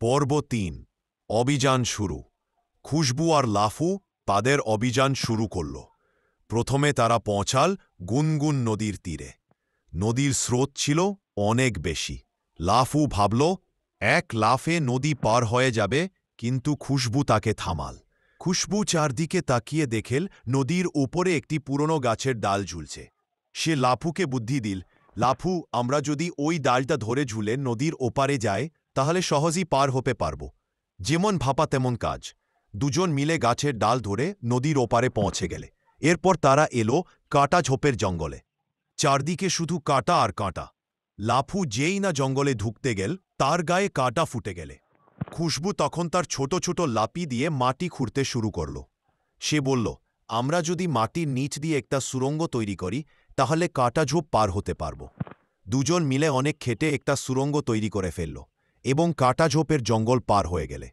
পর্ব ৩ অভিযান শুরু। খুশবু আর লাফু তাদের অভিযান শুরু করল। প্রথমে তারা পৌঁছাল গুনগুন নদীর তীরে। নদীর স্রোত ছিল অনেক বেশি। লাফু ভাবল এক লাফে নদী পার হয়ে যাবে, কিন্তু খুশবু তাকে থামাল। খুশবু চারদিকে তাকিয়ে দেখেল নদীর উপরে একটি পুরনো গাছের ডাল ঝুলছে। সে লাফুকে বুদ্ধি দিল, লাফু, আমরা যদি ওই ডালটা ধরে ঝুলে নদীর ওপারে যাই তাহলে সহজেই পার হতে পারব। যেমন ভাপা তেমন কাজ। দুজন মিলে গাছের ডাল ধরে নদীর ওপারে পৌঁছে গেলে। এরপর তারা এলো কাটা ঝোপের জঙ্গলে। চারদিকে শুধু কাটা আর কাঁটা। লাফু যেই না জঙ্গলে ঢুকতে গেল তার গায়ে কাঁটা ফুটে গেলে। খুশবু তখন তার ছোট ছোট লাপি দিয়ে মাটি খুঁড়তে শুরু করল। সে বলল, আমরা যদি মাটির নিচ দিয়ে একটা সুড়ঙ্গ তৈরি করি তাহলে কাটা ঝোপ পার হতে পারব। দুজন মিলে অনেক খেটে একটা সুড়ঙ্গ তৈরি করে ফেলল এবং কাটা ঝোপের জঙ্গল পার হয়ে গেলে।